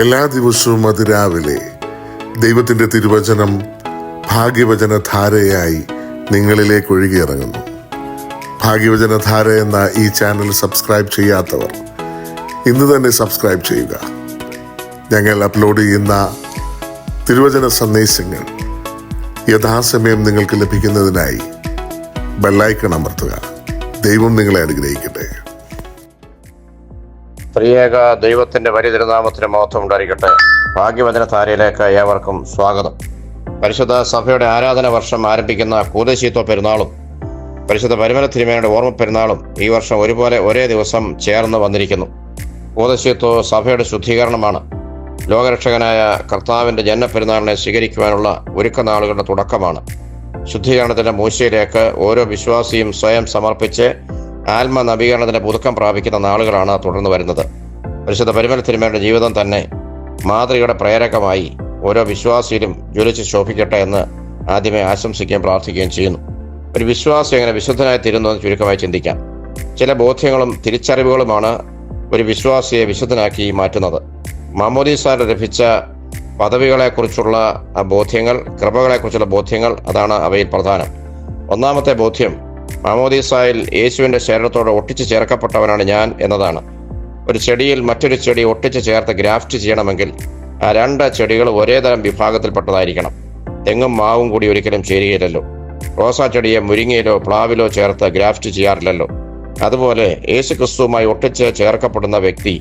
എല്ലാ ദിവസവും അതിരാവിലെ ദൈവത്തിൻ്റെ തിരുവചനം ഭാഗ്യവചനധാരയായി നിങ്ങളിലേക്ക് ഒഴുകിയിറങ്ങുന്നു. ഭാഗ്യവചനധാര എന്ന ഈ ചാനൽ സബ്സ്ക്രൈബ് ചെയ്യാത്തവർ ഇന്ന് തന്നെ സബ്സ്ക്രൈബ് ചെയ്യുക. ഞങ്ങൾ അപ്ലോഡ് ചെയ്യുന്ന തിരുവചന സന്ദേശങ്ങൾ യഥാസമയം നിങ്ങൾക്ക് ലഭിക്കുന്നതിനായി ബെല്ലൈക്കൺ അമർത്തുക. ദൈവം നിങ്ങളെ അനുഗ്രഹിക്കട്ടെ. ത്രിയേക ദൈവത്തിന്റെ വലിയ തിരുനാമത്തിന് മഹത്വം ഉണ്ടായിരിക്കട്ടെ. ഭാഗ്യവചനധാരയിലേക്ക് ഏവർക്കും സ്വാഗതം. പരിശുദ്ധ സഭയുടെ ആരാധന വർഷം ആരംഭിക്കുന്ന കൂദശീത്വ പെരുന്നാളും പരിശുദ്ധ പരിമല തിരുമേനിയുടെ ഓർമ്മ പെരുന്നാളും ഈ വർഷം ഒരുപോലെ ഒരേ ദിവസം ചേർന്ന് വന്നിരിക്കുന്നു. കൂദശീത്വ സഭയുടെ ശുദ്ധീകരണമാണ്. ലോകരക്ഷകനായ കർത്താവിന്റെ ജന്മപ്പെരുന്നാളിനെ സ്വീകരിക്കുവാനുള്ള ഒരുക്കനാളുകളുടെ തുടക്കമാണ്. ശുദ്ധീകരണത്തിന്റെ മൂശയിലേക്ക് ഓരോ വിശ്വാസിയും സ്വയം സമർപ്പിച്ച് ആത്മ നവീകരണത്തിന്റെ പുതുക്കം പ്രാപിക്കുന്ന നാളുകളാണ് തുടർന്ന് വരുന്നത്. പരിശുദ്ധ പരിമല തിരുമേനിയുടെ ജീവിതം തന്നെ മാതൃകയുടെ പ്രേരകമായി ഓരോ വിശ്വാസിയിലും ജ്വലിച്ച് ശോഭിക്കട്ടെ എന്ന് ആദ്യമേ ആശംസിക്കുകയും പ്രാർത്ഥിക്കുകയും ചെയ്യുന്നു. ഒരു വിശ്വാസി എങ്ങനെ വിശുദ്ധനായി തീരുന്നു എന്ന് ചുരുക്കമായി ചിന്തിക്കാം. ചില ബോധ്യങ്ങളും തിരിച്ചറിവുകളുമാണ് ഒരു വിശ്വാസിയെ വിശുദ്ധനാക്കി മാറ്റുന്നത്. മാമോദീസായിൽ ലഭിച്ച പദവികളെക്കുറിച്ചുള്ള ബോധ്യങ്ങൾ, കൃപകളെക്കുറിച്ചുള്ള ബോധ്യങ്ങൾ, അതാണ് അവയിൽ പ്രധാനം. ഒന്നാമത്തെ ബോധ്യം, മാമോദീസായിൽ യേശുവിൻ്റെ ശരീരത്തോട് ഒട്ടിച്ചു ചേർക്കപ്പെട്ടവനാണ് ഞാൻ എന്നതാണ്. ഒരു ചെടിയിൽ മറ്റൊരു ചെടി ഒട്ടിച്ചു ചേർത്ത് ഗ്രാഫ്റ്റ് ചെയ്യണമെങ്കിൽ ആ രണ്ട് ചെടികൾ ഒരേ തരം വിഭാഗത്തിൽപ്പെട്ടതായിരിക്കണം. തെങ്ങും മാവും കൂടി ഒരിക്കലും ചേരുകയില്ലല്ലോ. റോസാ ചെടിയെ മുരിങ്ങയിലോ പ്ലാവിലോ ചേർത്ത് ഗ്രാഫ്റ്റ് ചെയ്യാറില്ലല്ലോ. അതുപോലെ യേശു ക്രിസ്തുവുമായി ഒട്ടിച്ച് ചേർക്കപ്പെടുന്ന വ്യക്തി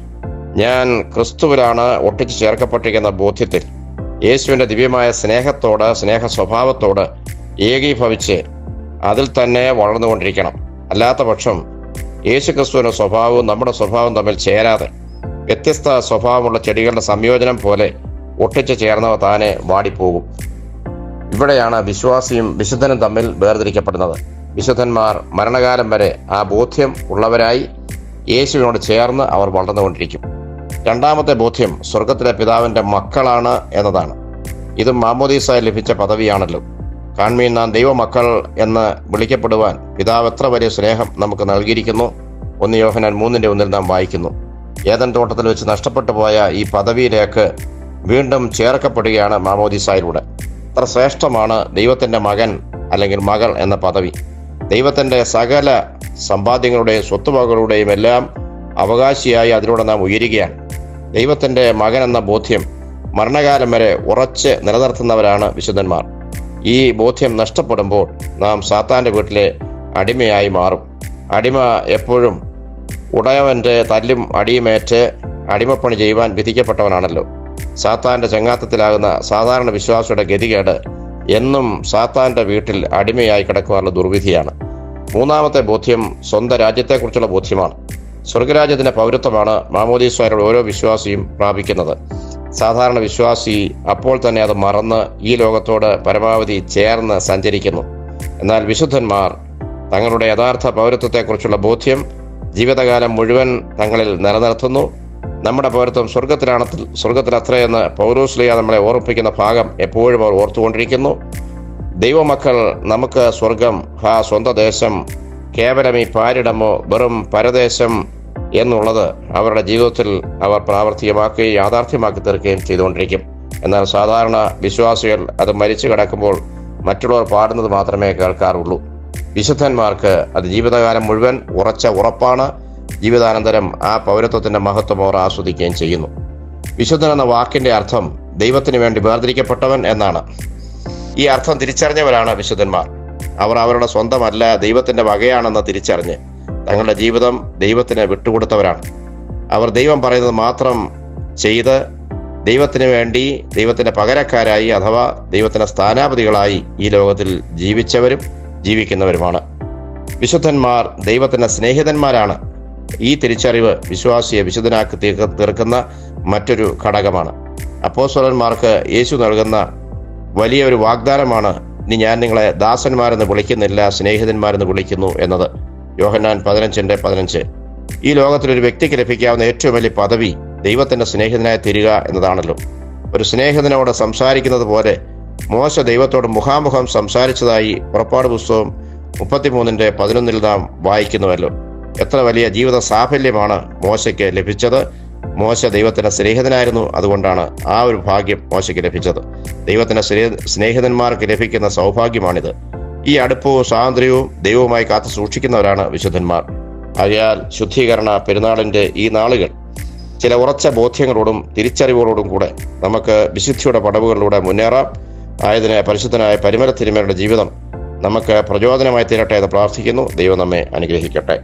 ഞാൻ ക്രിസ്തുവിലാണ് ഒട്ടിച്ചു ചേർക്കപ്പെട്ടിരിക്കുന്ന ബോധ്യത്തിൽ യേശുവിൻ്റെ ദിവ്യമായ സ്നേഹത്തോട്, സ്നേഹ സ്വഭാവത്തോട് ഏകീഭവിച്ച് അതിൽ തന്നെ വളർന്നുകൊണ്ടിരിക്കണം. അല്ലാത്ത പക്ഷം യേശു ക്രിസ്തുവിൻ്റെ സ്വഭാവവും നമ്മുടെ സ്വഭാവം തമ്മിൽ ചേരാതെ വ്യത്യസ്ത സ്വഭാവമുള്ള ചെടികളുടെ സംയോജനം പോലെ ഒട്ടിച്ചു ചേർന്നവ താനെ വാടിപ്പോകും. ഇവിടെയാണ് വിശ്വാസിയും വിശുദ്ധനും തമ്മിൽ വേർതിരിക്കപ്പെടുന്നത്. വിശുദ്ധന്മാർ മരണകാലം വരെ ആ ബോധ്യം ഉള്ളവരായി യേശുവിനോട് ചേർന്ന് അവർ വളർന്നുകൊണ്ടിരിക്കും. രണ്ടാമത്തെ ബോധ്യം സ്വർഗത്തിലെ പിതാവിൻ്റെ മക്കളാണ് എന്നതാണ്. ഇതും മാമോദീസായി ലഭിച്ച പദവിയാണല്ലോ. കാൺമീൻ, നാം ദൈവമക്കൾ എന്ന് വിളിക്കപ്പെടുവാൻ പിതാവ് എത്ര വലിയ സ്നേഹം നമുക്ക് നൽകിയിരിക്കുന്നു. 1 യോഹന്നാൻ 3:1 നാം വായിക്കുന്നു. ഏദൻ തോട്ടത്തിൽ വെച്ച് നഷ്ടപ്പെട്ടു പോയ ഈ പദവിയിലേക്ക് വീണ്ടും ചേർക്കപ്പെടുകയാണ് മാമോദീസായിലൂടെ. അത്ര ശ്രേഷ്ഠമാണ് ദൈവത്തിൻ്റെ മകൻ അല്ലെങ്കിൽ മകൾ എന്ന പദവി. ദൈവത്തിൻ്റെ സകല സമ്പാദ്യങ്ങളുടെയും സ്വത്തുവകകളുടെയും എല്ലാം അവകാശിയായി അതിലൂടെ നാം ഉയരുകയാണ്. ദൈവത്തിൻ്റെ മകൻ എന്ന ബോധ്യം മരണകാലം വരെ ഉറച്ച് നിലനിർത്തുന്നവരാണ് വിശുദ്ധന്മാർ. ഈ ബോധ്യം നഷ്ടപ്പെടുമ്പോൾ നാം സാത്താൻ്റെ വീട്ടിലെ അടിമയായി മാറും. അടിമ എപ്പോഴും ഉടയവൻ്റെ തല്ലും അടിയുമേറ്റ് അടിമപ്പണി ചെയ്യുവാൻ വിധിക്കപ്പെട്ടവനാണല്ലോ. സാത്താൻ്റെ ചങ്ങാത്തത്തിലാകുന്ന സാധാരണ വിശ്വാസിയുടെ ഗതികേട് എന്നും സാത്താൻ്റെ വീട്ടിൽ അടിമയായി കിടക്കുവാനുള്ള ദുർവിധിയാണ്. മൂന്നാമത്തെ ബോധ്യം സ്വന്തം രാജ്യത്തെക്കുറിച്ചുള്ള ബോധ്യമാണ്. സ്വർഗരാജ്യത്തിൻ്റെ പൗരത്വമാണ് മാമോദീസായുടെ ഓരോ വിശ്വാസിയും പ്രാപിക്കുന്നത്. സാധാരണ വിശ്വാസി അപ്പോൾ തന്നെ അത് മറന്ന് ഈ ലോകത്തോട് പരമാവധി ചേർന്ന് സഞ്ചരിക്കുന്നു. എന്നാൽ വിശുദ്ധന്മാർ തങ്ങളുടെ യഥാർത്ഥ പൗരത്വത്തെക്കുറിച്ചുള്ള ബോധ്യം ജീവിതകാലം മുഴുവൻ തങ്ങളിൽ നിലനിർത്തുന്നു. നമ്മുടെ പൗരത്വം സ്വർഗത്തിലത്രയെന്ന് പൗലോസ്ലീഹ നമ്മളെ ഓർമ്മിപ്പിക്കുന്ന ഭാഗം എപ്പോഴും അവർ ഓർത്തുകൊണ്ടിരിക്കുന്നു. ദൈവമക്കൾ നമുക്ക് സ്വർഗം, സ്വന്തം ദേശം കേവലം ഈ പാരിടമോ വെറും പരദേശം എന്നുള്ളത് അവരുടെ ജീവിതത്തിൽ അവർ പ്രാവർത്തികമാക്കുകയും യാഥാർത്ഥ്യമാക്കി തീർക്കുകയും ചെയ്തുകൊണ്ടിരിക്കും. എന്നാൽ സാധാരണ വിശ്വാസികൾ അത് മരിച്ചു കിടക്കുമ്പോൾ മറ്റുള്ളവർ പാടുന്നത് മാത്രമേ കേൾക്കാറുള്ളൂ. വിശുദ്ധന്മാർക്ക് അത് ജീവിതകാലം മുഴുവൻ ഉറച്ച ഉറപ്പാണ്. ജീവിതാനന്തരം ആ പൗരത്വത്തിൻ്റെ മഹത്വം അവർ ആസ്വദിക്കുകയും ചെയ്യുന്നു. വിശുദ്ധൻ എന്ന വാക്കിൻ്റെ അർത്ഥം ദൈവത്തിന് വേണ്ടി വേർതിരിക്കപ്പെട്ടവൻ എന്നാണ്. ഈ അർത്ഥം തിരിച്ചറിഞ്ഞവരാണ് വിശുദ്ധന്മാർ. അവർ അവരുടെ സ്വന്തമല്ല, ദൈവത്തിൻ്റെ വകയാണെന്ന് തിരിച്ചറിഞ്ഞ് തങ്ങളുടെ ജീവിതം ദൈവത്തിന് വിട്ടുകൊടുത്തവരാണ്. അവർ ദൈവം പറയുന്നത് മാത്രം ചെയ്ത് ദൈവത്തിന് വേണ്ടി ദൈവത്തിൻ്റെ പകരക്കാരായി അഥവാ ദൈവത്തിൻ്റെ സ്ഥാനാപതികളായി ഈ ലോകത്തിൽ ജീവിച്ചവരും ജീവിക്കുന്നവരുമാണ്. വിശുദ്ധന്മാർ ദൈവത്തിൻ്റെ സ്നേഹിതന്മാരാണ്. ഈ തിരിച്ചറിവ് വിശ്വാസിയെ വിശുദ്ധനാക്കി തീർക്കുന്ന മറ്റൊരു ഘടകമാണ്. അപ്പോസ്തലന്മാർക്ക് യേശു നൽകുന്ന വലിയ ഒരു വാഗ്ദാനമാണ്, ഇനി ഞാൻ നിങ്ങളെ ദാസന്മാരെന്ന് വിളിക്കുന്നില്ല, സ്നേഹിതന്മാരെന്ന് വിളിക്കുന്നു എന്നത്. യോഹന്നാൻ 15:15. ഈ ലോകത്തിലൊരു വ്യക്തിക്ക് ലഭിക്കാവുന്ന ഏറ്റവും വലിയ പദവി ദൈവത്തിൻ്റെ സ്നേഹിതനായി തീരുക എന്നതാണല്ലോ. ഒരു സ്നേഹിതനോട് സംസാരിക്കുന്നത് പോലെ മോശ ദൈവത്തോട് മുഖാമുഖം സംസാരിച്ചതായി പുറപ്പാട് പുസ്തകം 33:11 നാം വായിക്കുന്നുവല്ലോ. എത്ര വലിയ ജീവിത സാഫല്യമാണ് മോശയ്ക്ക് ലഭിച്ചത്. മോശ ദൈവത്തിന്റെ സ്നേഹിതനായിരുന്നു. അതുകൊണ്ടാണ് ആ ഒരു ഭാഗ്യം മോശയ്ക്ക് ലഭിച്ചത്. ദൈവത്തിന്റെ സ്നേഹിതന്മാർക്ക് ലഭിക്കുന്ന സൗഭാഗ്യമാണിത്. ഈ അടുപ്പവും സ്വാതന്ത്ര്യവും ദൈവവുമായി കാത്തു സൂക്ഷിക്കുന്നവരാണ് വിശുദ്ധന്മാർ. ആകയാൽ ശുദ്ധീകരണ പെരുന്നാളിന്റെ ഈ നാളുകൾ ചില ഉറച്ച ബോധ്യങ്ങളോടും തിരിച്ചറിവുകളോടും കൂടെ നമുക്ക് വിശുദ്ധിയുടെ പടവുകളിലൂടെ മുന്നേറാം. ആയതിന് പരിശുദ്ധനായ പരിമല തിരുമേനിയുടെ ജീവിതം നമുക്ക് പ്രചോദനമായി തീരട്ടെ എന്ന് പ്രാർത്ഥിക്കുന്നു. ദൈവം നമ്മെ അനുഗ്രഹിക്കട്ടെ.